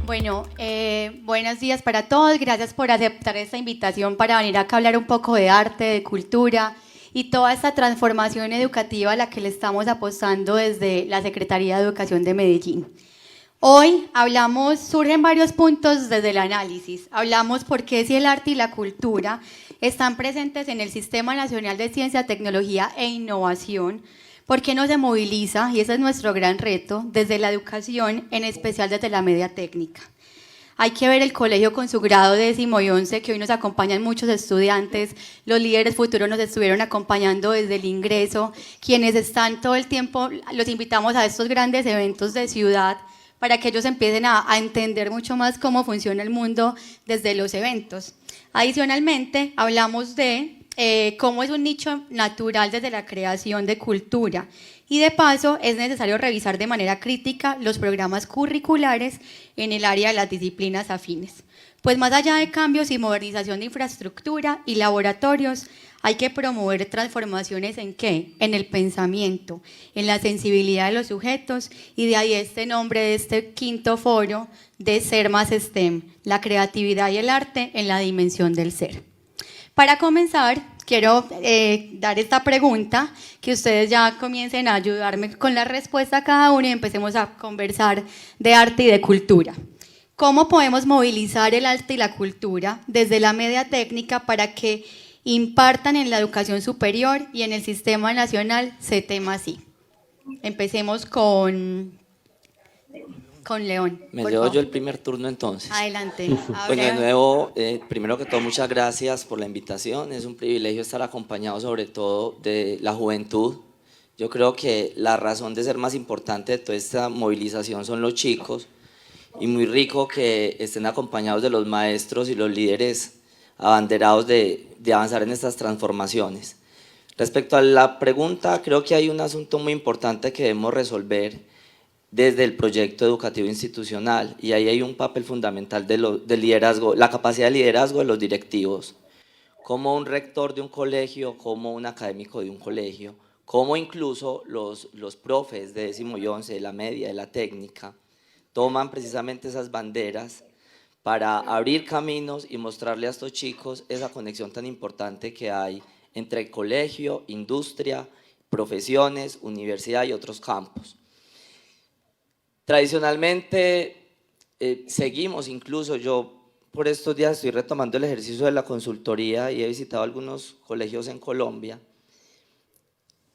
Bueno, buenos días para todos. Gracias por aceptar esta invitación para venir acá a hablar un poco de arte, de cultura y toda esta transformación educativa a la que le estamos apostando desde la Secretaría de Educación de Medellín. Hoy surgen varios puntos desde el análisis. Hablamos por qué si el arte y la cultura están presentes en el Sistema Nacional de Ciencia, Tecnología e Innovación, por qué no se moviliza, y ese es nuestro gran reto, desde la educación, en especial desde la media técnica. Hay que ver el colegio con su grado 10º y 11, que hoy nos acompañan muchos estudiantes, los líderes futuros nos estuvieron acompañando desde el ingreso, quienes están todo el tiempo, los invitamos a estos grandes eventos de ciudad, para que ellos empiecen a entender mucho más cómo funciona el mundo desde los eventos. Adicionalmente, hablamos de cómo es un nicho natural desde la creación de cultura y de paso es necesario revisar de manera crítica los programas curriculares en el área de las disciplinas afines. Pues más allá de cambios y modernización de infraestructura y laboratorios, hay que promover transformaciones ¿en qué? En el pensamiento, en la sensibilidad de los sujetos, y de ahí este nombre de este quinto foro de Ser más STEM, la creatividad y el arte en la dimensión del ser. Para comenzar, quiero dar esta pregunta, que ustedes ya comiencen a ayudarme con la respuesta a cada uno y empecemos a conversar de arte y de cultura. ¿Cómo podemos movilizar el arte y la cultura desde la media técnica para que impartan en la educación superior y en el sistema nacional CTMASI? Empecemos con León. Me llevo yo el primer turno entonces. Adelante. Bueno, de nuevo, primero que todo, muchas gracias por la invitación. Es un privilegio estar acompañado sobre todo de la juventud. Yo creo que la razón de ser más importante de toda esta movilización son los chicos, y muy rico que estén acompañados de los maestros y los líderes abanderados de avanzar en estas transformaciones. Respecto a la pregunta, creo que hay un asunto muy importante que debemos resolver desde el proyecto educativo institucional, y ahí hay un papel fundamental del liderazgo, la capacidad de liderazgo de los directivos, como un rector de un colegio, como un académico de un colegio, como incluso los profes de 10º y 11, de la media, de la técnica, toman precisamente esas banderas para abrir caminos y mostrarle a estos chicos esa conexión tan importante que hay entre el colegio, industria, profesiones, universidad y otros campos. Tradicionalmente seguimos, incluso yo por estos días estoy retomando el ejercicio de la consultoría y he visitado algunos colegios en Colombia,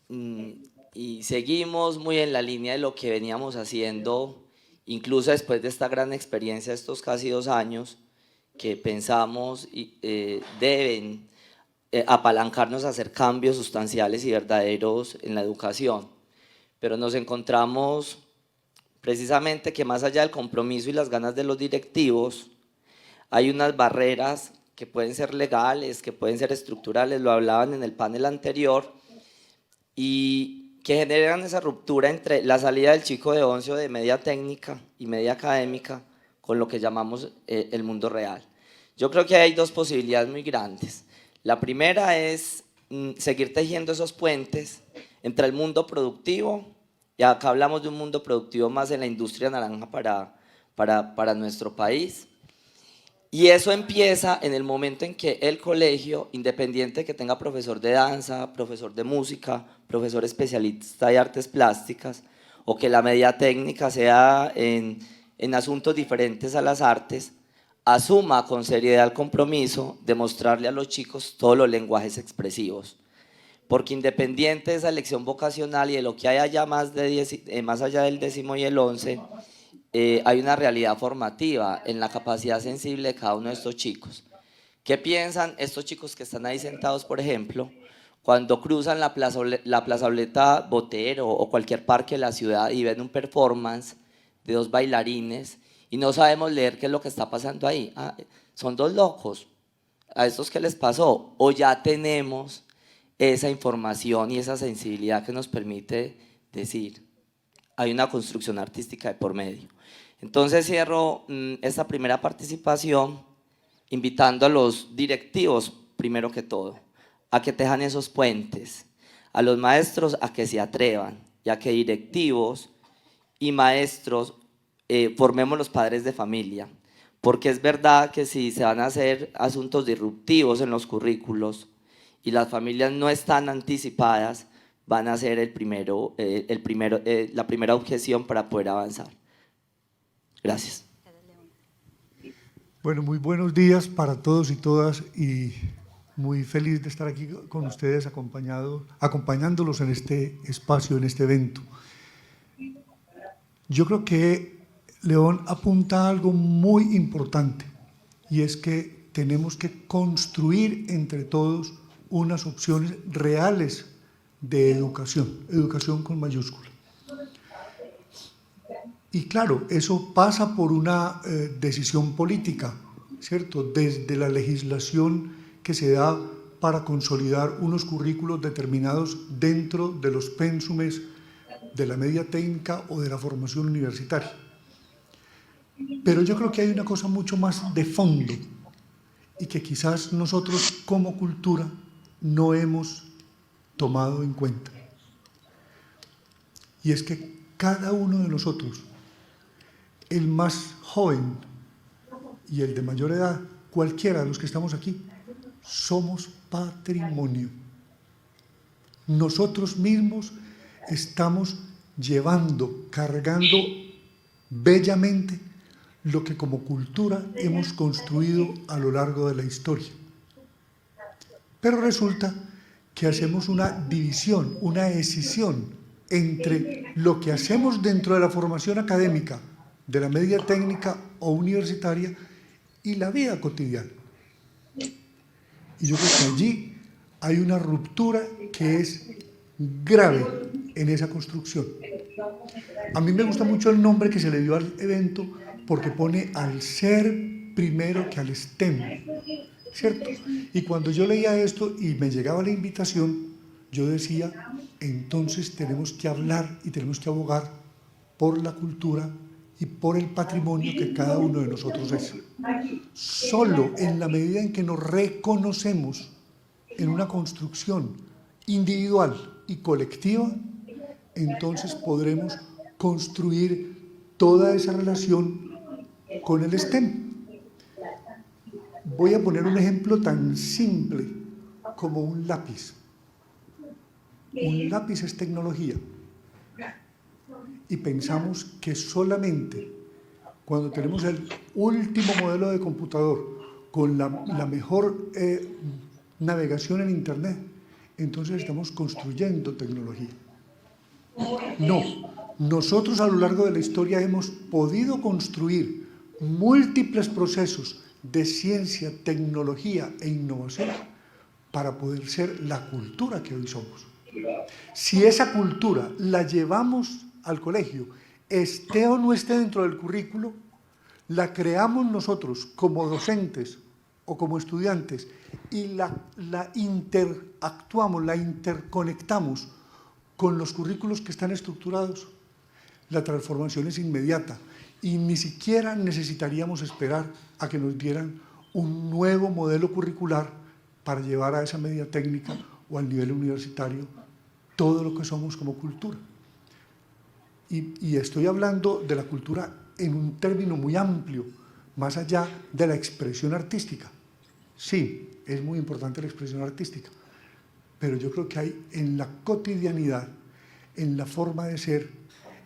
y seguimos muy en la línea de lo que veníamos haciendo, incluso después de esta gran experiencia, estos casi 2 años, que pensamos deben apalancarnos a hacer cambios sustanciales y verdaderos en la educación. Pero nos encontramos precisamente que más allá del compromiso y las ganas de los directivos, hay unas barreras que pueden ser legales, que pueden ser estructurales, lo hablaban en el panel anterior, y que generan esa ruptura entre la salida del chico de 11 o de media técnica y media académica con lo que llamamos el mundo real. Yo creo que hay 2 posibilidades muy grandes. La primera es seguir tejiendo esos puentes entre el mundo productivo, y acá hablamos de un mundo productivo más en la industria naranja para nuestro país, y eso empieza en el momento en que el colegio, independiente que tenga profesor de danza, profesor de música, profesor especialista de artes plásticas, o que la media técnica sea en asuntos diferentes a las artes, asuma con seriedad el compromiso de mostrarle a los chicos todos los lenguajes expresivos. Porque independiente de esa elección vocacional y de lo que hay allá más allá del 10º y el 11, hay una realidad formativa en la capacidad sensible de cada uno de estos chicos. ¿Qué piensan estos chicos que están ahí sentados, por ejemplo, cuando cruzan la plazoleta Botero o cualquier parque de la ciudad y ven un performance de 2 bailarines y no sabemos leer qué es lo que está pasando ahí? Son 2 locos. ¿A estos qué les pasó? O ya tenemos esa información y esa sensibilidad que nos permite decir, hay una construcción artística de por medio. Entonces cierro esta primera participación invitando a los directivos, primero que todo, a que tejan esos puentes, a los maestros a que se atrevan, y a que directivos y maestros formemos los padres de familia, porque es verdad que si se van a hacer asuntos disruptivos en los currículos y las familias no están anticipadas, van a ser la primera objeción para poder avanzar. Gracias. Bueno, muy buenos días para todos y todas y muy feliz de estar aquí con ustedes acompañándolos en este espacio, en este evento. Yo creo que León apunta a algo muy importante y es que tenemos que construir entre todos unas opciones reales de educación, educación con mayúscula. Y claro, eso pasa por una decisión política, ¿cierto? Desde la legislación que se da para consolidar unos currículos determinados dentro de los pénsumes de la media técnica o de la formación universitaria. Pero yo creo que hay una cosa mucho más de fondo y que quizás nosotros como cultura no hemos tomado en cuenta. Y es que cada uno de nosotros, el más joven y el de mayor edad, cualquiera de los que estamos aquí, somos patrimonio. Nosotros mismos estamos llevando, cargando bellamente lo que como cultura hemos construido a lo largo de la historia. Pero resulta que hacemos una división, una escisión entre lo que hacemos dentro de la formación académica, de la media técnica o universitaria, y la vida cotidiana. Y yo creo que allí hay una ruptura que es grave en esa construcción. A mí me gusta mucho el nombre que se le dio al evento porque pone al ser primero que al STEM, ¿cierto? Y cuando yo leía esto y me llegaba la invitación, yo decía, entonces tenemos que hablar y tenemos que abogar por la cultura y por el patrimonio que cada uno de nosotros es. Solo en la medida en que nos reconocemos en una construcción individual y colectiva, entonces podremos construir toda esa relación con el STEM. Voy a poner un ejemplo tan simple como un lápiz. Un lápiz es tecnología. Y pensamos que solamente cuando tenemos el último modelo de computador con la mejor navegación en Internet, entonces estamos construyendo tecnología. No, nosotros a lo largo de la historia hemos podido construir múltiples procesos de ciencia, tecnología e innovación para poder ser la cultura que hoy somos. Si esa cultura la llevamos al colegio, esté o no esté dentro del currículo, la creamos nosotros como docentes o como estudiantes y la interactuamos, la interconectamos con los currículos que están estructurados, la transformación es inmediata y ni siquiera necesitaríamos esperar a que nos dieran un nuevo modelo curricular para llevar a esa media técnica o al nivel universitario todo lo que somos como cultura. Y estoy hablando de la cultura en un término muy amplio, más allá de la expresión artística. Sí, es muy importante la expresión artística, pero yo creo que hay en la cotidianidad, en la forma de ser,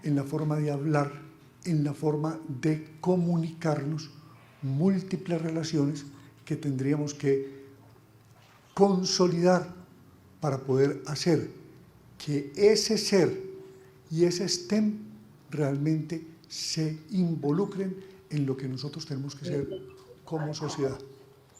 en la forma de hablar, en la forma de comunicarnos, múltiples relaciones que tendríamos que consolidar para poder hacer que ese ser y ese STEM realmente se involucren en lo que nosotros tenemos que ser como sociedad.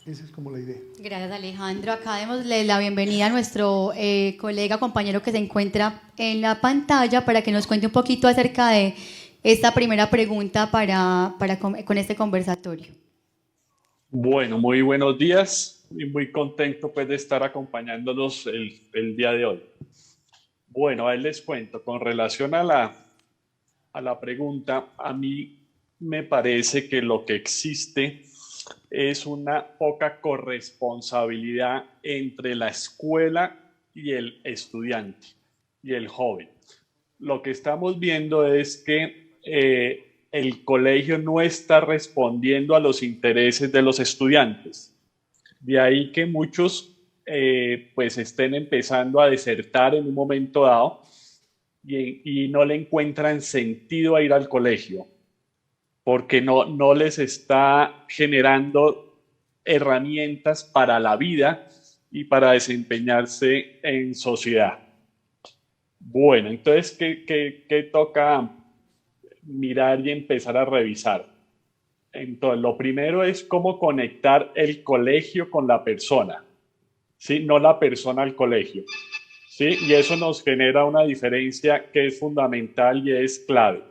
Esa es como la idea. Gracias, Alejandro. Acá démosle la bienvenida a nuestro colega, compañero que se encuentra en la pantalla para que nos cuente un poquito acerca de esta primera pregunta con este conversatorio. Bueno, muy buenos días y muy contento pues de estar acompañándolos el día de hoy. Bueno, ahí les cuento, con relación a la pregunta, a mí me parece que lo que existe es una poca corresponsabilidad entre la escuela y el estudiante y el joven. Lo que estamos viendo es que el colegio no está respondiendo a los intereses de los estudiantes. De ahí que muchos pues estén empezando a desertar en un momento dado y no le encuentran sentido a ir al colegio, porque no les está generando herramientas para la vida y para desempeñarse en sociedad. Bueno, entonces, ¿qué toca mirar y empezar a revisar? Entonces, lo primero es cómo conectar el colegio con la persona, ¿sí? No la persona al colegio, ¿sí? Y eso nos genera una diferencia que es fundamental y es clave,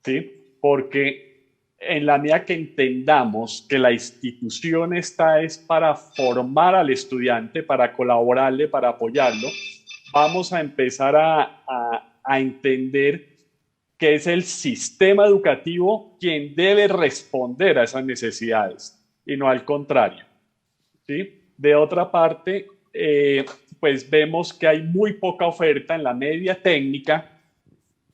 ¿sí? Porque en la medida que entendamos que la institución está es para formar al estudiante, para colaborarle, para apoyarlo, vamos a empezar a entender que es el sistema educativo quien debe responder a esas necesidades y no al contrario, ¿sí? De otra parte, pues vemos que hay muy poca oferta en la media técnica,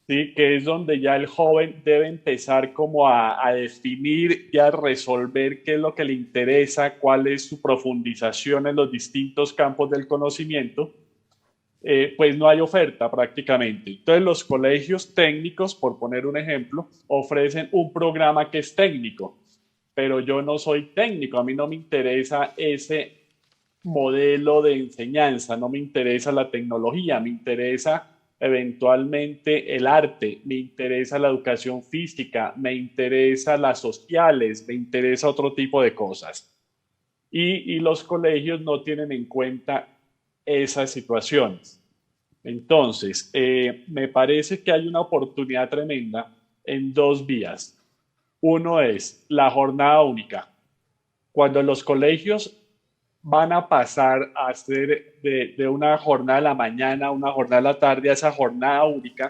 ¿sí? Que es donde ya el joven debe empezar como a definir y a resolver qué es lo que le interesa, cuál es su profundización en los distintos campos del conocimiento. Pues no hay oferta prácticamente. Entonces los colegios técnicos, por poner un ejemplo, ofrecen un programa que es técnico, pero yo no soy técnico, a mí no me interesa ese modelo de enseñanza, no me interesa la tecnología, me interesa eventualmente el arte, me interesa la educación física, me interesa las sociales, me interesa otro tipo de cosas. Y los colegios no tienen en cuenta esas situaciones. Entonces, me parece que hay una oportunidad tremenda en dos vías. Uno es la jornada única. Cuando los colegios van a pasar a hacer de una jornada de la mañana a una jornada de la tarde a esa jornada única,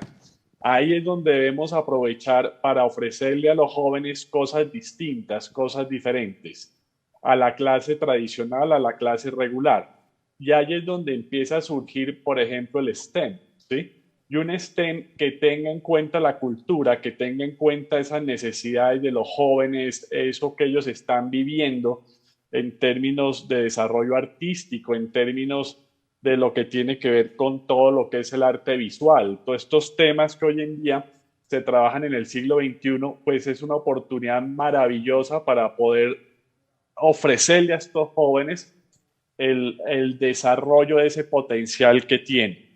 ahí es donde debemos aprovechar para ofrecerle a los jóvenes cosas distintas, cosas diferentes, a la clase tradicional, a la clase regular. Y ahí es donde empieza a surgir, por ejemplo, el STEM, ¿sí? Y un STEM que tenga en cuenta la cultura, que tenga en cuenta esas necesidades de los jóvenes, eso que ellos están viviendo en términos de desarrollo artístico, en términos de lo que tiene que ver con todo lo que es el arte visual. Todos estos temas que hoy en día se trabajan en el siglo XXI, pues es una oportunidad maravillosa para poder ofrecerle a estos jóvenes el desarrollo de ese potencial que tiene.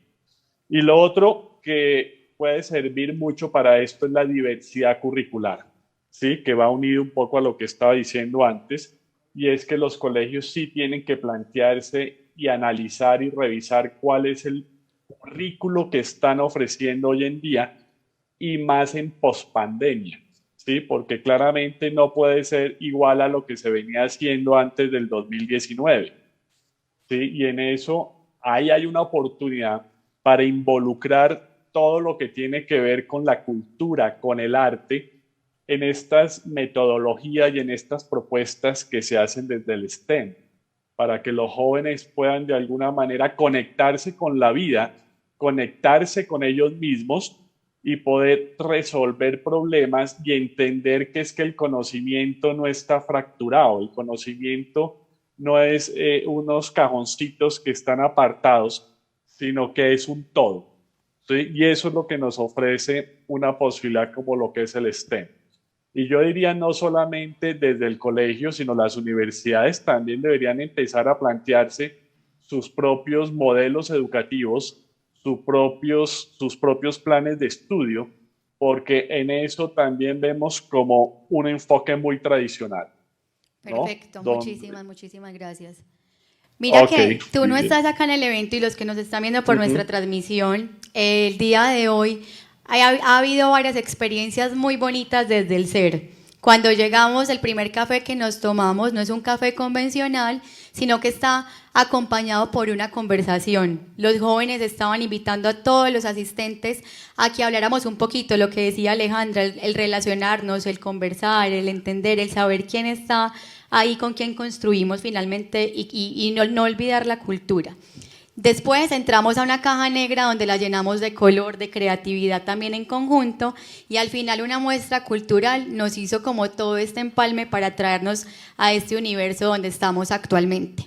Y lo otro que puede servir mucho para esto es la diversidad curricular, ¿sí? Que va unido un poco a lo que estaba diciendo antes, y es que los colegios sí tienen que plantearse y analizar y revisar cuál es el currículo que están ofreciendo hoy en día y más en pospandemia, ¿sí? Porque claramente no puede ser igual a lo que se venía haciendo antes del 2019. ¿Sí? Y en eso ahí hay una oportunidad para involucrar todo lo que tiene que ver con la cultura, con el arte, en estas metodologías y en estas propuestas que se hacen desde el STEM, para que los jóvenes puedan de alguna manera conectarse con la vida, conectarse con ellos mismos y poder resolver problemas y entender que es que el conocimiento no está fracturado, el conocimiento no es unos cajoncitos que están apartados, sino que es un todo, ¿sí? Y eso es lo que nos ofrece una posibilidad como lo que es el STEM. Y yo diría no solamente desde el colegio, sino las universidades también deberían empezar a plantearse sus propios modelos educativos, sus propios planes de estudio, porque en eso también vemos como un enfoque muy tradicional, ¿no? Perfecto, muchísimas gracias. Mira que tú no estás acá en el evento y los que nos están viendo por nuestra transmisión, el día de hoy ha habido varias experiencias muy bonitas desde el ser. Cuando llegamos, el primer café que nos tomamos no es un café convencional, sino que está acompañado por una conversación. Los jóvenes estaban invitando a todos los asistentes a que habláramos un poquito, lo que decía Alejandra, el relacionarnos, el conversar, el entender, el saber quién está ahí con quien construimos finalmente y no olvidar la cultura. Después entramos a una caja negra donde la llenamos de color, de creatividad también en conjunto, y al final una muestra cultural nos hizo como todo este empalme para traernos a este universo donde estamos actualmente.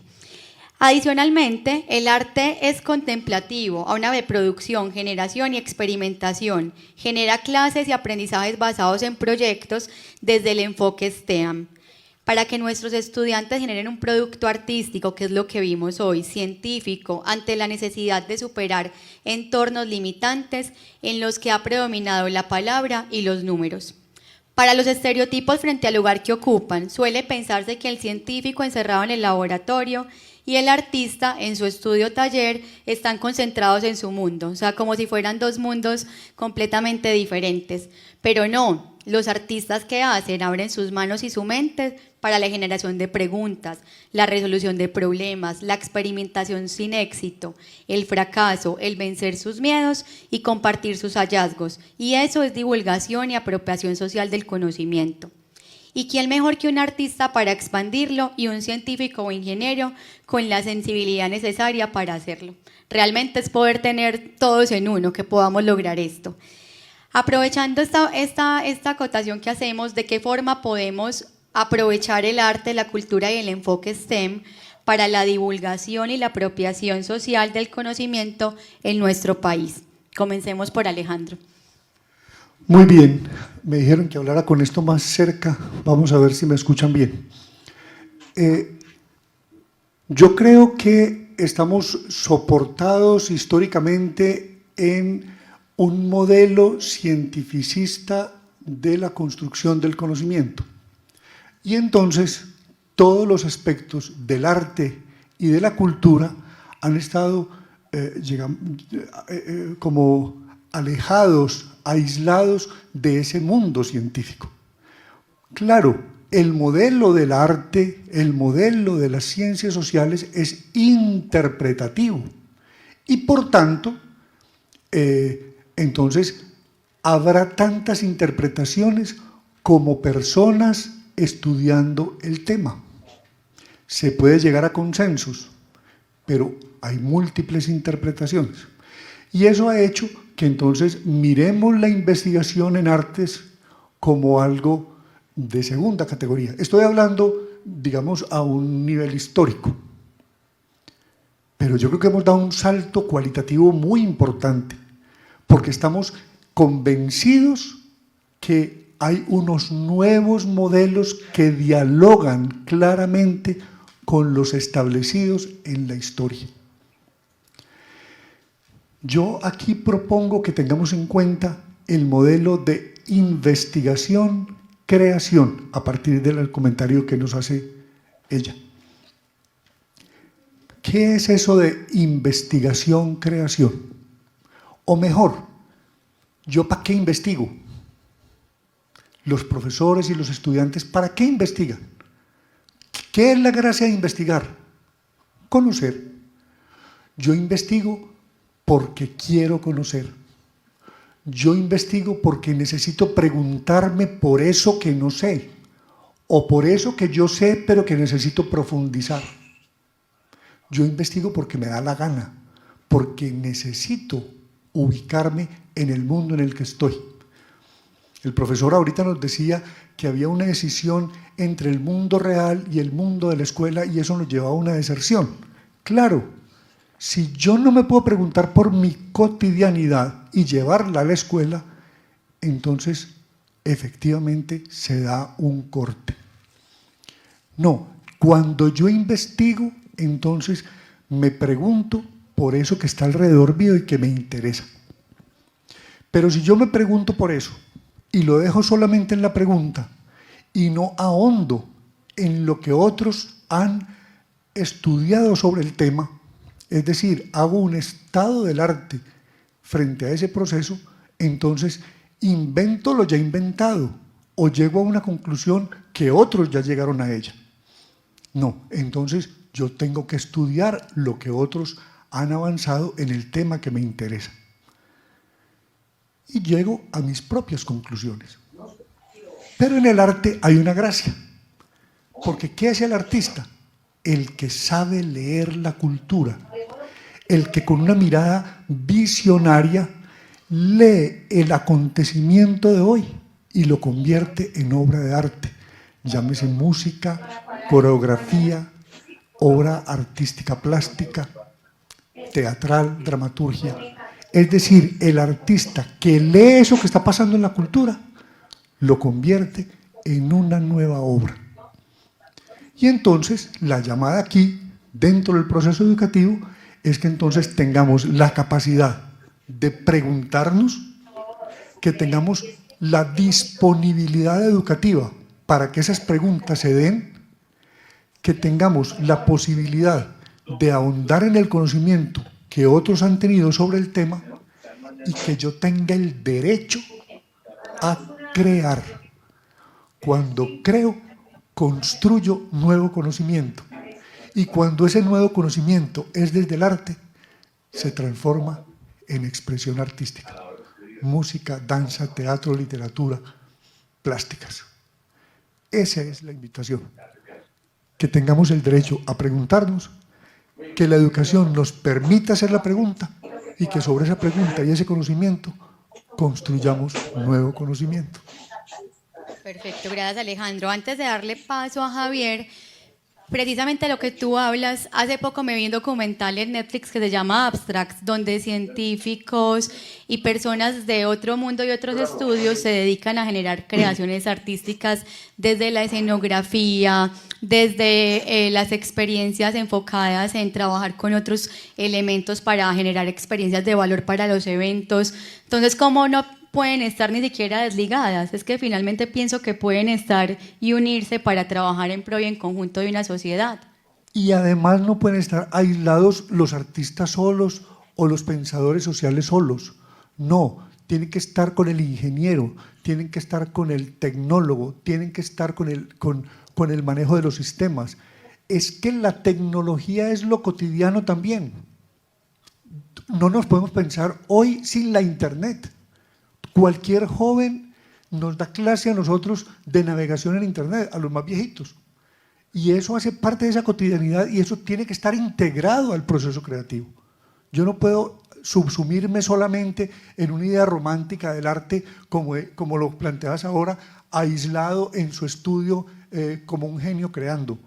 Adicionalmente, el arte es contemplativo, a una de producción, generación y experimentación. Genera clases y aprendizajes basados en proyectos desde el enfoque STEAM, para que nuestros estudiantes generen un producto artístico, que es lo que vimos hoy, científico, ante la necesidad de superar entornos limitantes en los que ha predominado la palabra y los números. Para los estereotipos frente al lugar que ocupan, suele pensarse que el científico encerrado en el laboratorio y el artista en su estudio taller están concentrados en su mundo, o sea, como si fueran dos mundos completamente diferentes. Pero no, los artistas que hacen abren sus manos y su mente para la generación de preguntas, la resolución de problemas, la experimentación sin éxito, el fracaso, el vencer sus miedos y compartir sus hallazgos. Y eso es divulgación y apropiación social del conocimiento. ¿Y quién mejor que un artista para expandirlo y un científico o ingeniero con la sensibilidad necesaria para hacerlo? Realmente es poder tener todos en uno que podamos lograr esto. Aprovechando esta acotación que hacemos, ¿de qué forma podemos aprovechar el arte, la cultura y el enfoque STEM para la divulgación y la apropiación social del conocimiento en nuestro país? Comencemos por Alejandro. Muy bien, me dijeron que hablara con esto más cerca, vamos a ver si me escuchan bien. Yo creo que estamos soportados históricamente en un modelo cientificista de la construcción del conocimiento. Y entonces todos los aspectos del arte y de la cultura han estado como alejados, aislados de ese mundo científico. Claro, el modelo del arte, el modelo de las ciencias sociales es interpretativo y por tanto, entonces habrá tantas interpretaciones como personas estudiando el tema. Se puede llegar a consensos, pero hay múltiples interpretaciones. Y eso ha hecho que entonces miremos la investigación en artes como algo de segunda categoría. Estoy hablando, digamos, a un nivel histórico. Pero yo creo que hemos dado un salto cualitativo muy importante, porque estamos convencidos que hay unos nuevos modelos que dialogan claramente con los establecidos en la historia. Yo aquí propongo que tengamos en cuenta el modelo de investigación-creación a partir del comentario que nos hace ella. ¿Qué es eso de investigación-creación? O mejor, ¿yo para qué investigo? Los profesores y los estudiantes, ¿para qué investigan? ¿Qué es la gracia de investigar? Conocer. Yo investigo porque quiero conocer. Yo investigo porque necesito preguntarme por eso que no sé, o por eso que yo sé pero que necesito profundizar. Yo investigo porque me da la gana, porque necesito ubicarme en el mundo en el que estoy. El profesor ahorita nos decía que había una decisión entre el mundo real y el mundo de la escuela y eso nos llevaba a una deserción. Claro, si yo no me puedo preguntar por mi cotidianidad y llevarla a la escuela, entonces efectivamente se da un corte. No, cuando yo investigo, entonces me pregunto por eso que está alrededor mío y que me interesa. Pero si yo me pregunto por eso y lo dejo solamente en la pregunta y no ahondo en lo que otros han estudiado sobre el tema, es decir, hago un estado del arte frente a ese proceso, entonces invento lo ya inventado o llego a una conclusión que otros ya llegaron a ella. No, entonces yo tengo que estudiar lo que otros han avanzado en el tema que me interesa. Y llego a mis propias conclusiones. Pero en el arte hay una gracia. Porque ¿qué hace el artista? El que sabe leer la cultura, el que con una mirada visionaria lee el acontecimiento de hoy y lo convierte en obra de arte. Llámese música, coreografía, obra artística plástica, teatral, dramaturgia. Es decir, el artista que lee eso que está pasando en la cultura, lo convierte en una nueva obra. Y entonces, la llamada aquí, dentro del proceso educativo, es que entonces tengamos la capacidad de preguntarnos, que tengamos la disponibilidad educativa para que esas preguntas se den, que tengamos la posibilidad de ahondar en el conocimiento que otros han tenido sobre el tema y que yo tenga el derecho a crear. Cuando creo, construyo nuevo conocimiento. Y cuando ese nuevo conocimiento es desde el arte, se transforma en expresión artística. Música, danza, teatro, literatura, plásticas. Esa es la invitación. Que tengamos el derecho a preguntarnos, que la educación nos permita hacer la pregunta y que sobre esa pregunta y ese conocimiento construyamos nuevo conocimiento. Perfecto, gracias Alejandro. Antes de darle paso a Javier, precisamente lo que tú hablas, hace poco me vi un documental en Netflix que se llama Abstracts, donde científicos y personas de otro mundo y otros estudios se dedican a generar creaciones artísticas desde la escenografía, desde las experiencias enfocadas en trabajar con otros elementos para generar experiencias de valor para los eventos. Entonces, ¿cómo no pueden estar ni siquiera desligadas? Es que finalmente pienso que pueden estar y unirse para trabajar en pro y en conjunto de una sociedad. Y además no pueden estar aislados los artistas solos o los pensadores sociales solos. No, tienen que estar con el ingeniero, tienen que estar con el tecnólogo, tienen que estar con el manejo de los sistemas. Es que la tecnología es lo cotidiano también. No nos podemos pensar hoy sin la Internet. Cualquier joven nos da clase a nosotros de navegación en Internet, a los más viejitos. Y eso hace parte de esa cotidianidad y eso tiene que estar integrado al proceso creativo. Yo no puedo subsumirme solamente en una idea romántica del arte como lo planteas ahora, aislado en su estudio como un genio creando.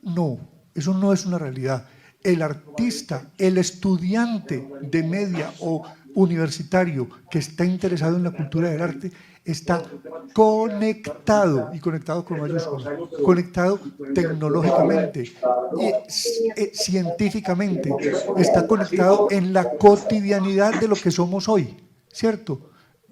No, eso no es una realidad. El artista, el estudiante de media o universitario que está interesado en la cultura del arte está conectado, y conectado con mayúsculas, conectado tecnológicamente, científicamente, está conectado en la cotidianidad de lo que somos hoy, ¿cierto?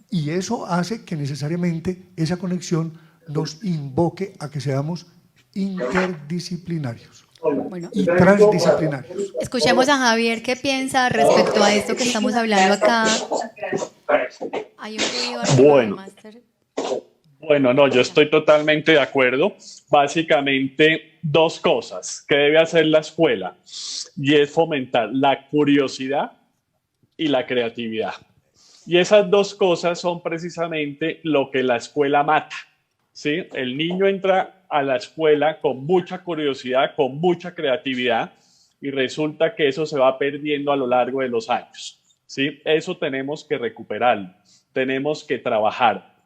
Y eso hace que necesariamente esa conexión nos invoque a que seamos interdisciplinarios. Bueno, y transdisciplinarios. Escuchemos a Javier qué piensa respecto a esto que estamos hablando acá. Hay un ruido Bueno, no, yo estoy totalmente de acuerdo. Básicamente, dos cosas que debe hacer la escuela y es fomentar la curiosidad y la creatividad. Y esas dos cosas son precisamente lo que la escuela mata, ¿sí? El niño entra a la escuela con mucha curiosidad, con mucha creatividad y resulta que eso se va perdiendo a lo largo de los años, ¿sí? Eso tenemos que recuperarlo, tenemos que trabajar.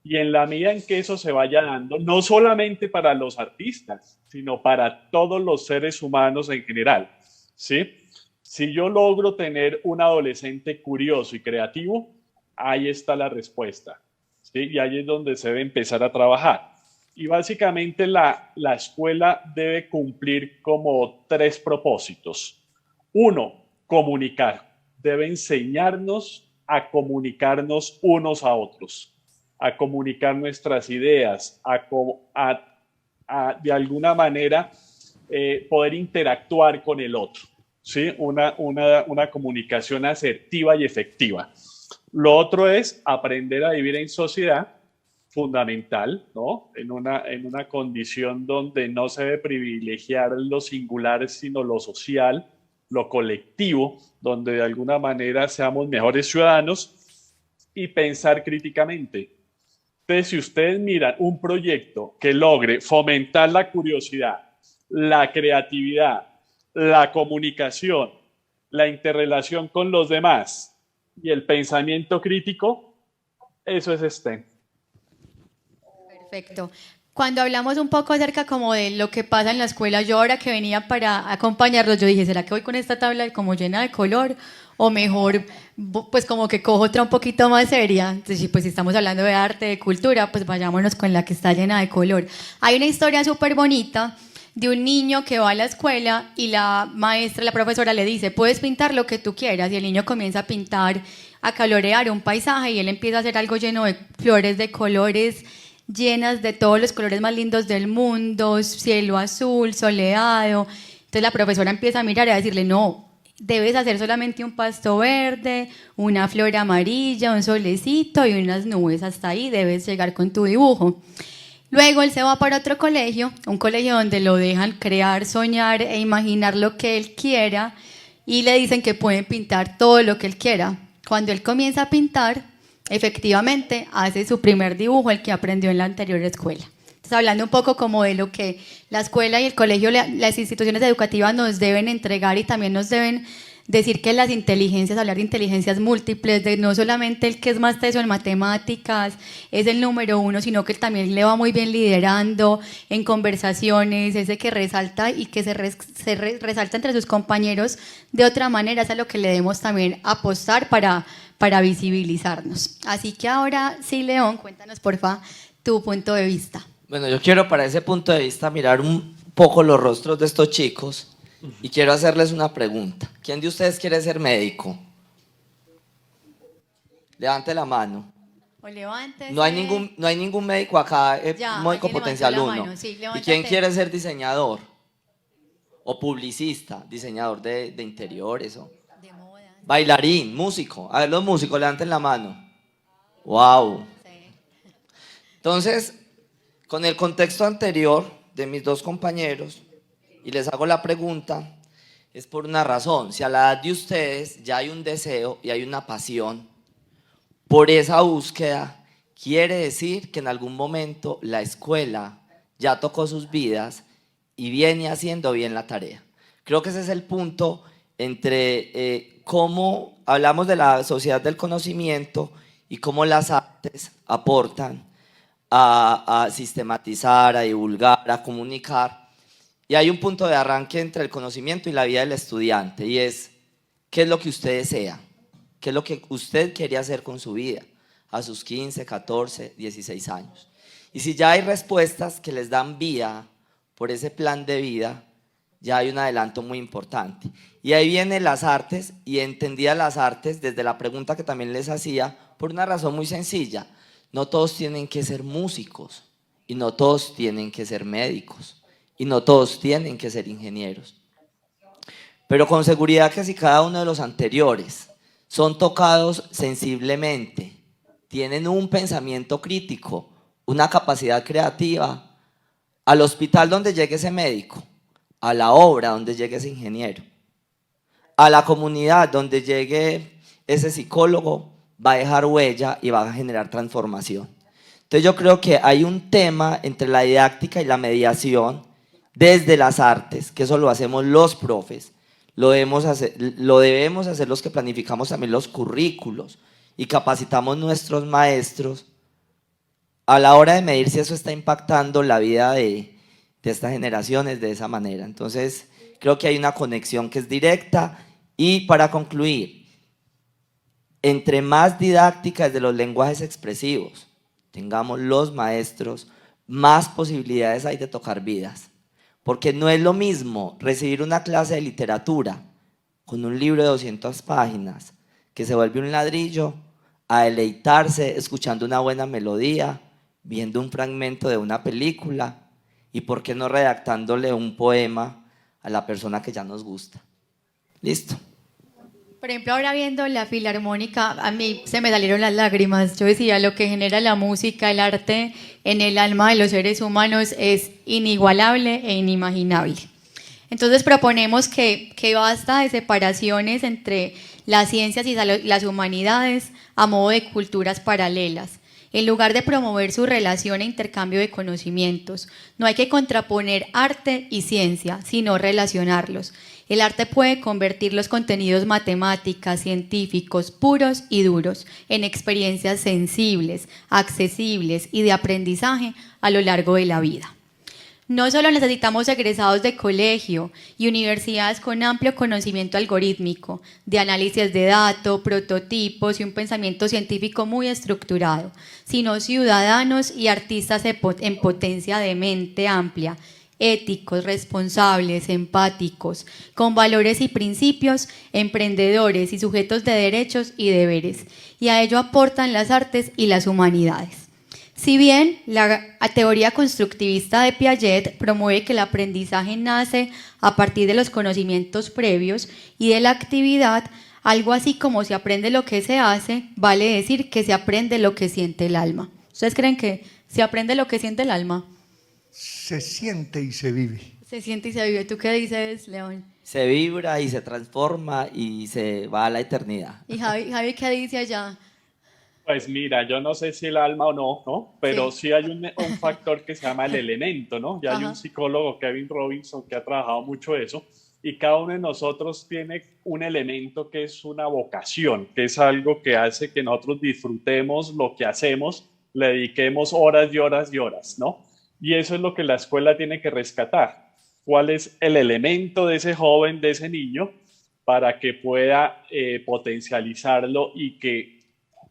Y en la medida en que eso se vaya dando, no solamente para los artistas, sino para todos los seres humanos en general, ¿sí? Si yo logro tener un adolescente curioso y creativo, ahí está la respuesta, ¿sí? Y ahí es donde se debe empezar a trabajar. Y básicamente la escuela debe cumplir como tres propósitos. Uno, comunicar. Debe enseñarnos a comunicarnos unos a otros, a comunicar nuestras ideas, a de alguna manera poder interactuar con el otro, ¿sí? Una comunicación asertiva y efectiva. Lo otro es aprender a vivir en sociedad, fundamental, ¿no? En una condición donde no se debe privilegiar lo singular, sino lo social, lo colectivo, donde de alguna manera seamos mejores ciudadanos y pensar críticamente. Entonces, si ustedes miran un proyecto que logre fomentar la curiosidad, la creatividad, la comunicación, la interrelación con los demás y el pensamiento crítico, eso es STEM. Perfecto. Cuando hablamos un poco acerca como de lo que pasa en la escuela, yo ahora que venía para acompañarlos, yo dije, ¿será que voy con esta tabla como llena de color? O mejor, pues como que cojo otra un poquito más seria. Entonces, pues si estamos hablando de arte, de cultura, pues vayámonos con la que está llena de color. Hay una historia súper bonita de un niño que va a la escuela y la maestra, la profesora le dice, puedes pintar lo que tú quieras, y el niño comienza a pintar, a colorear un paisaje, y él empieza a hacer algo lleno de flores, de colores, llenas de todos los colores más lindos del mundo, cielo azul, soleado. Entonces la profesora empieza a mirar y a decirle, no, debes hacer solamente un pasto verde, una flor amarilla, un solecito y unas nubes, hasta ahí debes llegar con tu dibujo. Luego él se va para otro colegio, un colegio donde lo dejan crear, soñar e imaginar lo que él quiera, y le dicen que puede pintar todo lo que él quiera. Cuando él comienza a pintar, efectivamente hace su primer dibujo, el que aprendió en la anterior escuela. Entonces, hablando un poco como de lo que la escuela y el colegio, las instituciones educativas nos deben entregar, y también nos deben decir que las inteligencias, hablar de inteligencias múltiples, de no solamente el que es más teso en matemáticas, es el número uno, sino que también le va muy bien liderando en conversaciones, ese que resalta y que se resalta entre sus compañeros de otra manera, es a lo que le debemos también apostar para visibilizarnos. Así que ahora sí, León, cuéntanos porfa tu punto de vista. Bueno, yo quiero para ese punto de vista mirar un poco los rostros de estos chicos y quiero hacerles una pregunta. ¿Quién de ustedes quiere ser médico? Levante la mano. O levántese. No hay ningún médico acá, Ya, médico alguien potencial levantó la 1. mano, sí, ¿Y quién levántate. quiere ser diseñador? O publicista, diseñador de interiores. O De moda. bailarín, músico. A ver, los músicos, levanten la mano. ¡Wow! Sí. Entonces, con el contexto anterior de mis dos compañeros, y les hago la pregunta, es por una razón. Si a la edad de ustedes ya hay un deseo y hay una pasión por esa búsqueda, quiere decir que en algún momento la escuela ya tocó sus vidas y viene haciendo bien la tarea. Creo que ese es el punto entre cómo hablamos de la sociedad del conocimiento y cómo las artes aportan a sistematizar, a divulgar, a comunicar. Y hay un punto de arranque entre el conocimiento y la vida del estudiante, y es, ¿qué es lo que usted desea? ¿Qué es lo que usted quería hacer con su vida a sus 15, 14, 16 años? Y si ya hay respuestas que les dan vía por ese plan de vida, ya hay un adelanto muy importante. Y ahí vienen las artes, y entendía las artes desde la pregunta que también les hacía, por una razón muy sencilla. No todos tienen que ser músicos, y no todos tienen que ser médicos, y no todos tienen que ser ingenieros. Pero con seguridad que si cada uno de los anteriores son tocados sensiblemente, tienen un pensamiento crítico, una capacidad creativa, al hospital donde llegue ese médico, a la obra donde llegue ese ingeniero, a la comunidad donde llegue ese psicólogo, va a dejar huella y va a generar transformación. Entonces yo creo que hay un tema entre la didáctica y la mediación desde las artes, que eso lo hacemos los profes, lo debemos hacer los que planificamos también los currículos y capacitamos nuestros maestros a la hora de medir si eso está impactando la vida de estas generaciones de esa manera. Entonces creo que hay una conexión que es directa. Y para concluir, entre más didácticas de los lenguajes expresivos tengamos los maestros, más posibilidades hay de tocar vidas. Porque no es lo mismo recibir una clase de literatura con un libro de 200 páginas que se vuelve un ladrillo, a deleitarse escuchando una buena melodía, viendo un fragmento de una película y por qué no redactándole un poema a la persona que ya nos gusta. Listo. Por ejemplo, ahora viendo la filarmónica, a mí se me salieron las lágrimas. Yo decía, lo que genera la música, el arte en el alma de los seres humanos es inigualable e inimaginable. Entonces proponemos que basta de separaciones entre las ciencias y las humanidades a modo de culturas paralelas. en lugar de promover su relación e intercambio de conocimientos. No hay que contraponer arte y ciencia, sino relacionarlos. El arte puede convertir los contenidos matemáticos, científicos, puros y duros, en experiencias sensibles, accesibles y de aprendizaje a lo largo de la vida. No solo necesitamos egresados de colegio y universidades con amplio conocimiento algorítmico, de análisis de datos, prototipos y un pensamiento científico muy estructurado, sino ciudadanos y artistas en potencia de mente amplia, éticos, responsables, empáticos, con valores y principios, emprendedores y sujetos de derechos y deberes. Y a ello aportan las artes y las humanidades. Si bien la teoría constructivista de Piaget promueve que el aprendizaje nace a partir de los conocimientos previos y de la actividad, algo así como se aprende lo que se hace, vale decir que se aprende lo que siente el alma. ¿Ustedes creen que se aprende lo que siente el alma? Se siente y se vive. Se siente y se vive. ¿Tú qué dices, León? Se vibra y se transforma y se va a la eternidad. ¿Y Javi qué dice allá? Pues mira, yo no sé si el alma o no, ¿no? Pero Sí. sí hay un factor que se llama el elemento, ¿no? Ya hay un Ajá. psicólogo, Kevin Robinson, que ha trabajado mucho eso, y cada uno de nosotros tiene un elemento que es una vocación, que es algo que hace que nosotros disfrutemos lo que hacemos, le dediquemos horas y horas y horas, ¿no? Y eso es lo que la escuela tiene que rescatar. ¿Cuál es el elemento de ese joven, de ese niño, para que pueda potencializarlo y que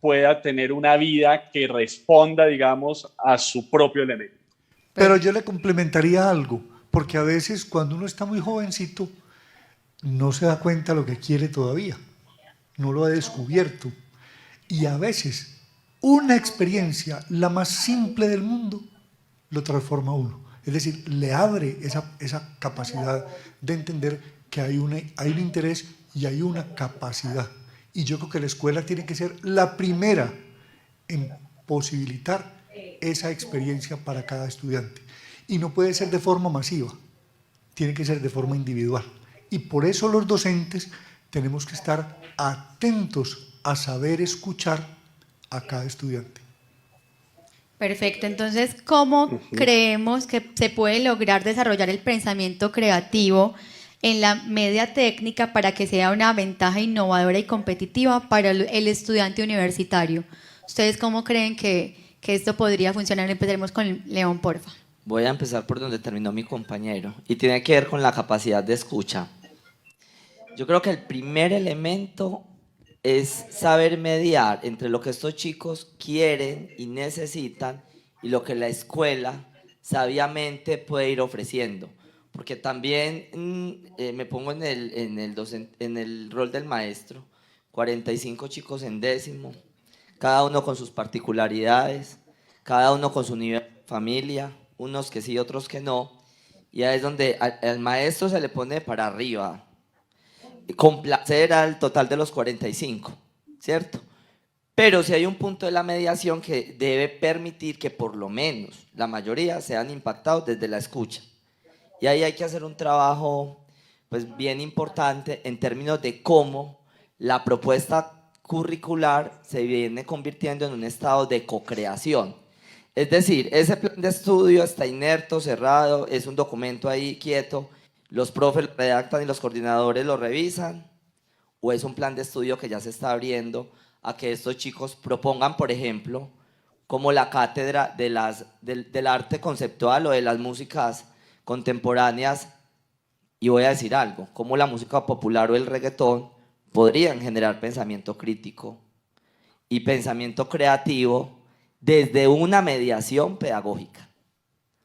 pueda tener una vida que responda, digamos, a su propio elemento? Pero yo le complementaría algo, porque a veces cuando uno está muy jovencito no se da cuenta lo que quiere todavía, no lo ha descubierto. Y a veces una experiencia, la más simple del mundo, lo transforma a uno. Es decir, le abre esa capacidad de entender que hay un interés y hay una capacidad. Y yo creo que la escuela tiene que ser la primera en posibilitar esa experiencia para cada estudiante. Y no puede ser de forma masiva, tiene que ser de forma individual. Y por eso los docentes tenemos que estar atentos a saber escuchar a cada estudiante. Perfecto, entonces, ¿cómo creemos que se puede lograr desarrollar el pensamiento creativo en la media técnica para que sea una ventaja innovadora y competitiva para el estudiante universitario? ¿Ustedes cómo creen que esto podría funcionar? Empezaremos con León, porfa. Voy a empezar por donde terminó mi compañero y tiene que ver con la capacidad de escucha. Yo creo que el primer elemento es saber mediar entre lo que estos chicos quieren y necesitan y lo que la escuela sabiamente puede ir ofreciendo. Porque también me pongo en el rol del maestro, 45 chicos en décimo, cada uno con sus particularidades, cada uno con su nivel de familia, unos que sí, otros que no, y ahí es donde al maestro se le pone para arriba, complacer al total de los 45, ¿cierto? Pero si hay un punto de la mediación que debe permitir que por lo menos la mayoría sean impactados desde la escucha. Y ahí hay que hacer un trabajo pues, bien importante en términos de cómo la propuesta curricular se viene convirtiendo en un estado de co-creación. Es decir, ese plan de estudio está inerto, cerrado, es un documento ahí quieto, los profes lo redactan y los coordinadores lo revisan, o es un plan de estudio que ya se está abriendo a que estos chicos propongan, por ejemplo, como la cátedra del arte conceptual o de las músicas contemporáneas, y voy a decir algo, como la música popular o el reggaetón podrían generar pensamiento crítico y pensamiento creativo desde una mediación pedagógica.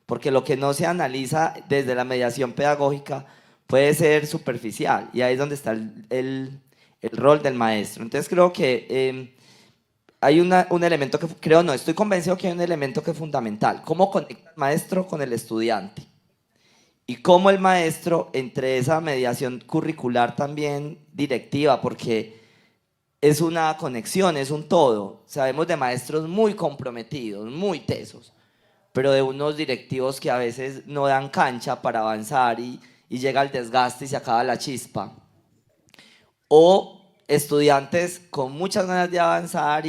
Porque lo que no se analiza desde la mediación pedagógica puede ser superficial, y ahí es donde está el rol del maestro. Entonces creo que hay un elemento que, estoy convencido que hay un elemento que es fundamental, cómo conecta el maestro con el estudiante. Y cómo el maestro, entre esa mediación curricular también directiva, porque es una conexión, es un todo. Sabemos de maestros muy comprometidos, muy tesos, pero de unos directivos que a veces no dan cancha para avanzar y llega el desgaste y se acaba la chispa. O estudiantes con muchas ganas de avanzar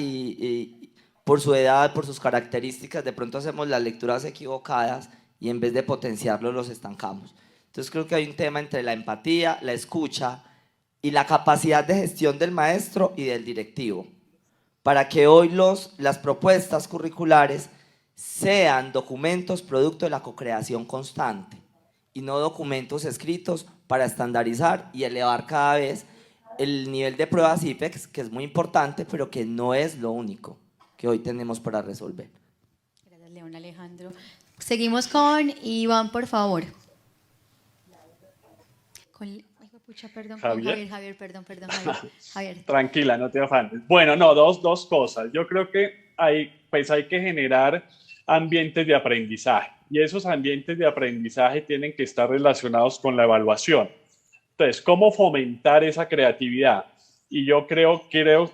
por su edad, por sus características, de pronto hacemos las lecturas equivocadas y en vez de potenciarlos los estancamos. Entonces creo que hay un tema entre la empatía, la escucha y la capacidad de gestión del maestro y del directivo, para que hoy las propuestas curriculares sean documentos producto de la cocreación constante y no documentos escritos para estandarizar y elevar cada vez el nivel de pruebas IPEX, que es muy importante, pero que no es lo único que hoy tenemos para resolver. Gracias, León Alejandro. Seguimos con Iván, por favor. Javier, perdón, Javier. Tranquila, no te afanes. Bueno, no, dos cosas. Yo creo que hay que generar ambientes de aprendizaje y esos ambientes de aprendizaje tienen que estar relacionados con la evaluación. Entonces, ¿cómo fomentar esa creatividad? Y yo quiero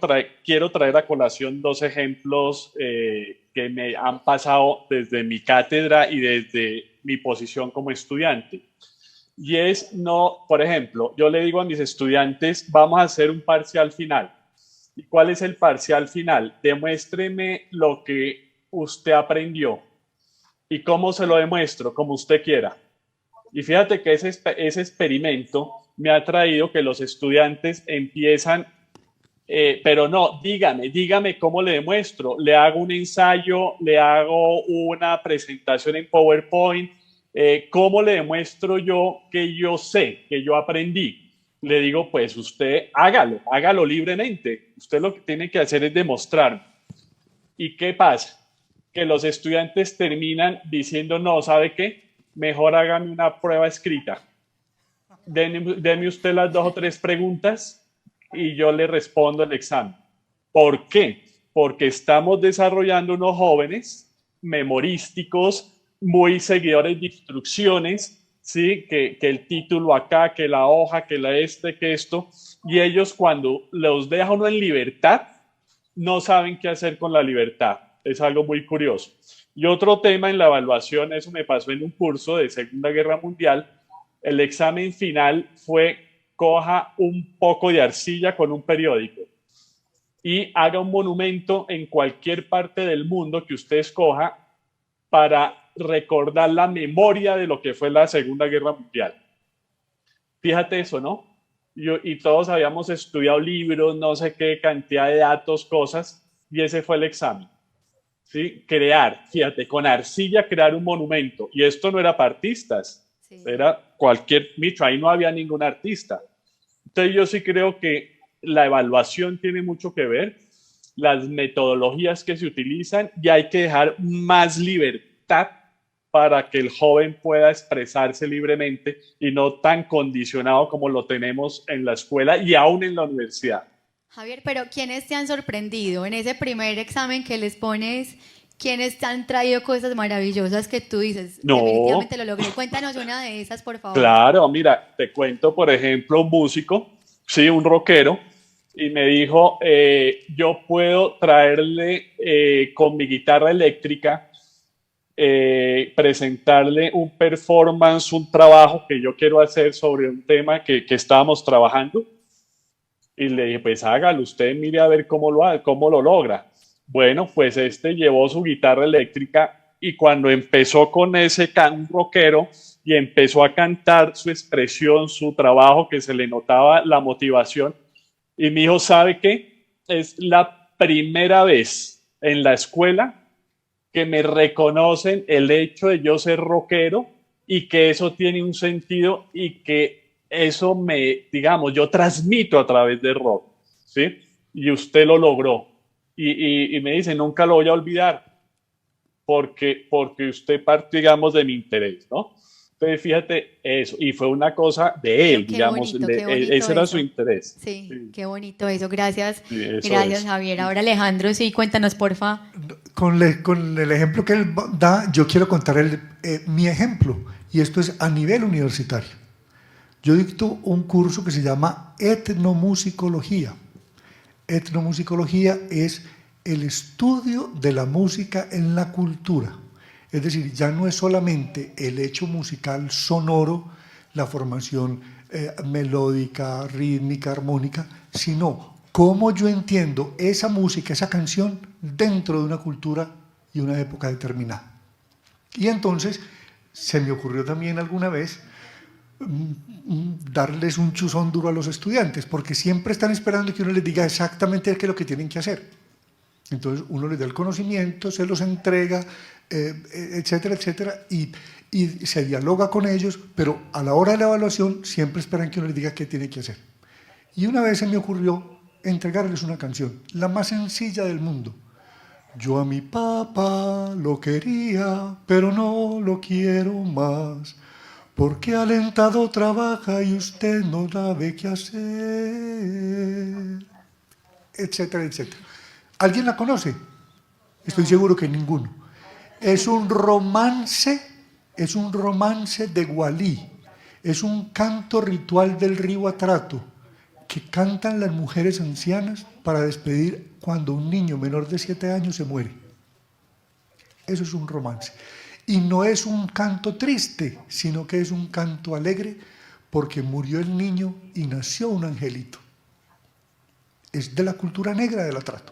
traer a colación dos ejemplos que me han pasado desde mi cátedra y desde mi posición como estudiante. Y es, por ejemplo, yo le digo a mis estudiantes, vamos a hacer un parcial final. ¿Y cuál es el parcial final? Demuéstreme lo que usted aprendió. ¿Y cómo se lo demuestro? Como usted quiera. Y fíjate que ese experimento me ha traído que los estudiantes empiezan, pero no, dígame cómo le demuestro. Le hago un ensayo, le hago una presentación en PowerPoint. ¿Cómo le demuestro yo que yo sé, que yo aprendí? Le digo, pues usted hágalo libremente. Usted lo que tiene que hacer es demostrar. ¿Y qué pasa? Que los estudiantes terminan diciendo, no, ¿sabe qué? Mejor hágame una prueba escrita. Deme usted las 2 o 3 preguntas y yo le respondo el examen. ¿Por qué? Porque estamos desarrollando unos jóvenes memorísticos, muy seguidores de instrucciones, ¿sí? Que el título acá, que la hoja, que que esto, y ellos cuando los deja uno en libertad, no saben qué hacer con la libertad. Es algo muy curioso. Y otro tema en la evaluación, eso me pasó en un curso de Segunda Guerra Mundial, el examen final fue coja un poco de arcilla con un periódico y haga un monumento en cualquier parte del mundo que usted escoja para recordar la memoria de lo que fue la Segunda Guerra Mundial. Fíjate eso, ¿no? Y todos habíamos estudiado libros, no sé qué cantidad de datos, cosas, y ese fue el examen. ¿Sí? Fíjate, con arcilla crear un monumento. Y esto no era para artistas, sí. Era cualquier nicho, ahí no había ningún artista. Entonces yo sí creo que la evaluación tiene mucho que ver, las metodologías que se utilizan, y hay que dejar más libertad para que el joven pueda expresarse libremente y no tan condicionado como lo tenemos en la escuela y aún en la universidad. Javier, pero ¿quiénes te han sorprendido en ese primer examen que les pones? ¿Quiénes te han traído cosas maravillosas que tú dices, no, definitivamente lo logré? Cuéntanos una de esas, por favor. Claro, mira, te cuento, por ejemplo, un músico, sí, un rockero, y me dijo, yo puedo traerle con mi guitarra eléctrica, presentarle un performance, un trabajo que yo quiero hacer sobre un tema que estábamos trabajando. Y le dije, pues hágalo, usted mire a ver cómo lo logra. Bueno, pues llevó su guitarra eléctrica y cuando empezó con ese rockero y empezó a cantar su expresión, su trabajo, que se le notaba la motivación, y me dijo, ¿sabe qué? Es la primera vez en la escuela que me reconocen el hecho de yo ser rockero y que eso tiene un sentido y que eso yo transmito a través del rock, ¿sí? Y usted lo logró. Y me dice, nunca lo voy a olvidar, porque usted parte, digamos, de mi interés, ¿no? Entonces, fíjate eso, y fue una cosa de él, digamos, ese era su interés. Sí, sí, qué bonito eso, gracias, sí, gracias Javier. Ahora Alejandro, sí, cuéntanos, porfa. Con el ejemplo que él da, yo quiero contar mi ejemplo, y esto es a nivel universitario. Yo dicto un curso que se llama etnomusicología. Etnomusicología es el estudio de la música en la cultura. Es decir, ya no es solamente el hecho musical sonoro, la formación melódica, rítmica, armónica, sino cómo yo entiendo esa música, esa canción, dentro de una cultura y una época determinada. Y entonces se me ocurrió también alguna vez darles un chuzón duro a los estudiantes, porque siempre están esperando que uno les diga exactamente qué es lo que tienen que hacer. Entonces uno les da el conocimiento, se los entrega, etcétera, etcétera, y se dialoga con ellos, pero a la hora de la evaluación siempre esperan que uno les diga qué tiene que hacer. Y una vez se me ocurrió entregarles una canción, la más sencilla del mundo. Yo a mi papá lo quería, pero no lo quiero más, porque alentado trabaja y usted no sabe qué hacer, etcétera, etcétera. ¿Alguien la conoce? Estoy seguro que ninguno. Es un romance de Gualí, es un canto ritual del río Atrato que cantan las mujeres ancianas para despedir cuando un niño menor de 7 años se muere. Eso es un romance. Y no es un canto triste, sino que es un canto alegre porque murió el niño y nació un angelito. Es de la cultura negra del Atrato.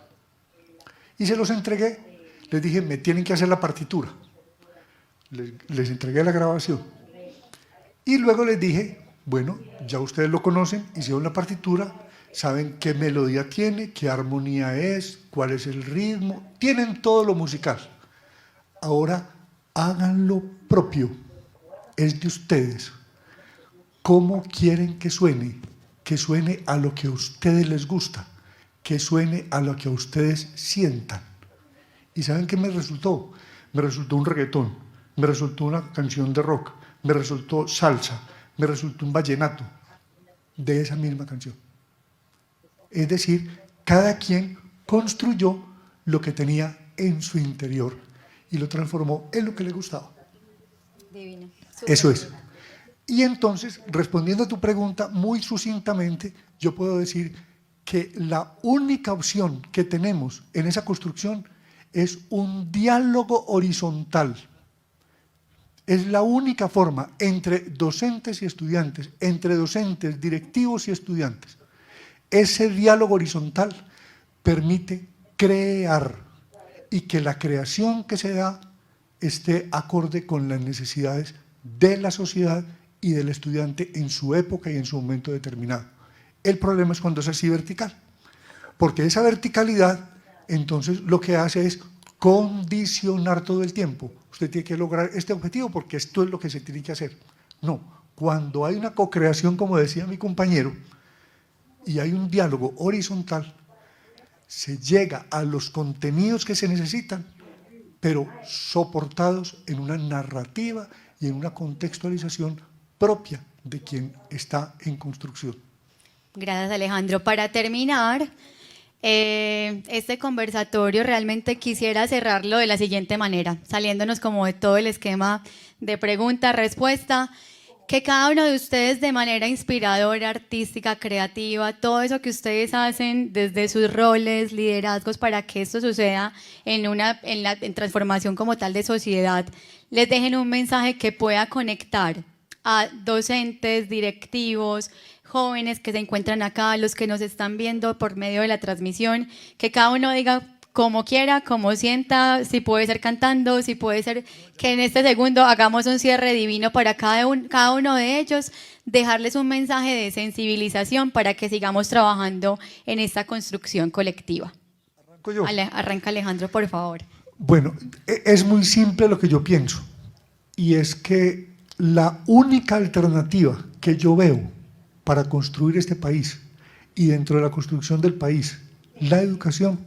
Y se los entregué, les dije, me tienen que hacer la partitura. Les entregué la grabación. Y luego les dije, bueno, ya ustedes lo conocen, hicieron la partitura, saben qué melodía tiene, qué armonía es, cuál es el ritmo, tienen todo lo musical. Ahora hagan lo propio, es de ustedes. ¿Cómo quieren que suene? Que suene a lo que a ustedes les gusta, que suene a lo que a ustedes sientan. ¿Y saben qué me resultó? Me resultó un reggaetón, me resultó una canción de rock, me resultó salsa, me resultó un vallenato de esa misma canción. Es decir, cada quien construyó lo que tenía en su interior y lo transformó en lo que le gustaba. Divino. Eso es. Y entonces, respondiendo a tu pregunta muy sucintamente, yo puedo decir que la única opción que tenemos en esa construcción es un diálogo horizontal. Es la única forma entre docentes y estudiantes, entre docentes, directivos y estudiantes. Ese diálogo horizontal permite crear y que la creación que se da esté acorde con las necesidades de la sociedad y del estudiante en su época y en su momento determinado. El problema es cuando es así vertical, porque esa verticalidad entonces lo que hace es condicionar todo el tiempo. Usted tiene que lograr este objetivo porque esto es lo que se tiene que hacer. No, cuando hay una co-creación, como decía mi compañero, y hay un diálogo horizontal, se llega a los contenidos que se necesitan, pero soportados en una narrativa y en una contextualización propia de quien está en construcción. Gracias, Alejandro. Para terminar este conversatorio, realmente quisiera cerrarlo de la siguiente manera, saliéndonos como de todo el esquema de pregunta-respuesta, que cada uno de ustedes de manera inspiradora, artística, creativa, todo eso que ustedes hacen desde sus roles, liderazgos, para que esto suceda en transformación como tal de sociedad, les dejen un mensaje que pueda conectar a docentes, directivos, jóvenes que se encuentran acá, los que nos están viendo por medio de la transmisión, que cada uno diga como quiera, como sienta, si puede ser cantando, si puede ser que en este segundo hagamos un cierre divino para cada uno de ellos, dejarles un mensaje de sensibilización para que sigamos trabajando en esta construcción colectiva. ¿Arranco yo? Arranca Alejandro, por favor. Bueno, es muy simple lo que yo pienso, y es que la única alternativa que yo veo para construir este país y dentro de la construcción del país, la educación,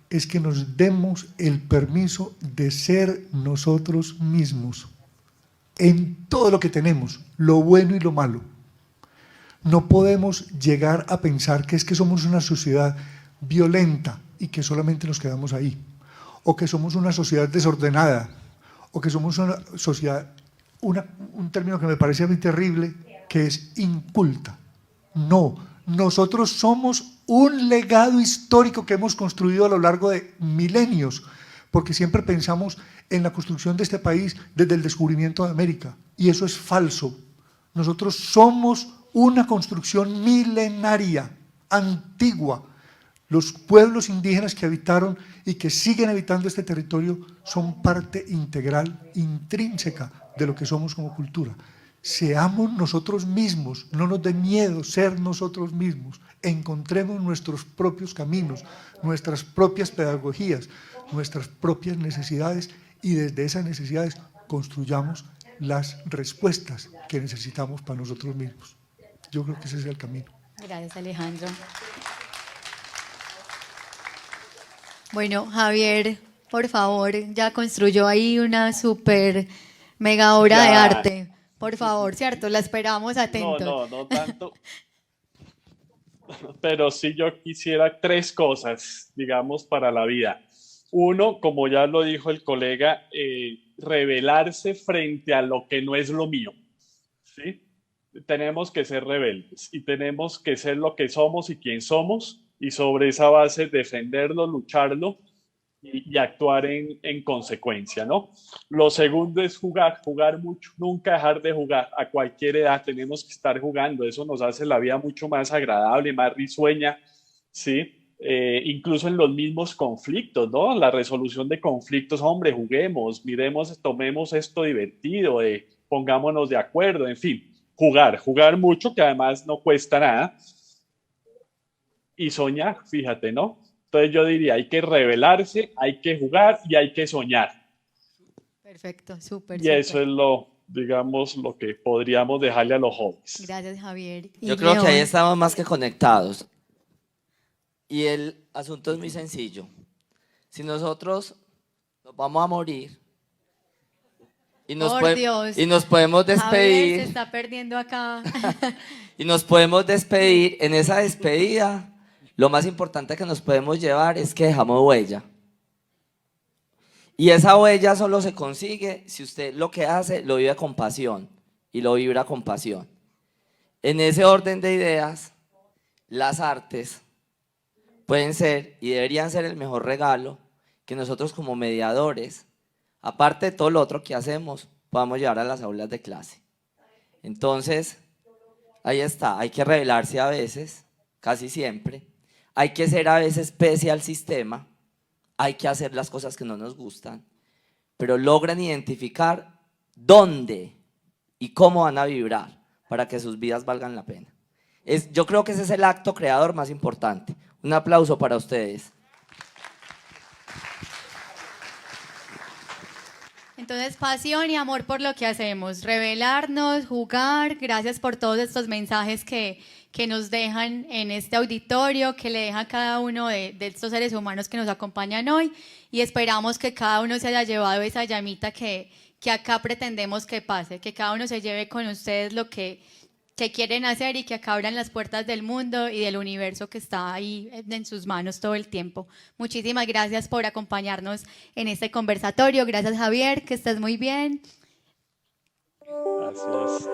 es que nos demos el permiso de ser nosotros mismos en todo lo que tenemos, lo bueno y lo malo. No podemos llegar a pensar que es que somos una sociedad violenta y que solamente nos quedamos ahí, o que somos una sociedad desordenada, o que somos una sociedad, un término que me parece a mí terrible, que es inculta. No, nosotros somos un legado histórico que hemos construido a lo largo de milenios, porque siempre pensamos en la construcción de este país desde el descubrimiento de América, y eso es falso. Nosotros somos una construcción milenaria, antigua, Los pueblos indígenas que habitaron y que siguen habitando este territorio son parte integral, intrínseca de lo que somos como cultura. Seamos nosotros mismos, no nos dé miedo ser nosotros mismos, encontremos nuestros propios caminos, nuestras propias pedagogías, nuestras propias necesidades y desde esas necesidades construyamos las respuestas que necesitamos para nosotros mismos. Yo creo que ese es el camino. Gracias, Alejandro. Bueno, Javier, por favor, ya construyó ahí una súper mega obra de arte. Por favor, ¿cierto? La esperamos atentos. No tanto. Pero sí yo quisiera 3 cosas, digamos, para la vida. Uno, como ya lo dijo el colega, rebelarse frente a lo que no es lo mío, ¿sí? Tenemos que ser rebeldes y tenemos que ser lo que somos y quién somos, y sobre esa base defenderlo, lucharlo y actuar en consecuencia, ¿no? Lo segundo es jugar mucho, nunca dejar de jugar. A cualquier edad tenemos que estar jugando, eso nos hace la vida mucho más agradable, más risueña, ¿sí? Incluso en los mismos conflictos, ¿no? La resolución de conflictos, hombre, juguemos, miremos, tomemos esto divertido, pongámonos de acuerdo, en fin, jugar mucho, que además no cuesta nada, y soñar, fíjate, ¿no? Entonces yo diría, hay que rebelarse, hay que jugar y hay que soñar. Perfecto, súper. Y eso es lo, digamos, lo que podríamos dejarle a los jóvenes. Gracias, Javier. Y Yo creo que León, ahí estamos más que conectados. Y el asunto es muy sencillo. Si nosotros nos vamos a morir y nos, Por Dios. y nos podemos Javier se despedir, está perdiendo acá. y nos podemos despedir, en esa despedida, lo más importante que nos podemos llevar es que dejamos huella. Y esa huella solo se consigue si usted lo que hace lo vive con pasión y lo vibra con pasión. En ese orden de ideas, las artes pueden ser y deberían ser el mejor regalo que nosotros como mediadores, aparte de todo lo otro que hacemos, podamos llevar a las aulas de clase. Entonces, ahí está, hay que rebelarse a veces, casi siempre, hay que ser a veces pese al sistema, hay que hacer las cosas que no nos gustan, pero logran identificar dónde y cómo van a vibrar para que sus vidas valgan la pena. Yo creo que ese es el acto creador más importante. Un aplauso para ustedes. Entonces, pasión y amor por lo que hacemos, revelarnos, jugar. Gracias por todos estos mensajes que nos dejan en este auditorio, que le deja a cada uno de estos seres humanos que nos acompañan hoy, y esperamos que cada uno se haya llevado esa llamita que acá pretendemos que pase, que cada uno se lleve con ustedes lo que quieren hacer y que acá abran las puertas del mundo y del universo que está ahí en sus manos todo el tiempo. Muchísimas gracias por acompañarnos en este conversatorio. Gracias, Javier, que estés muy bien. Así es.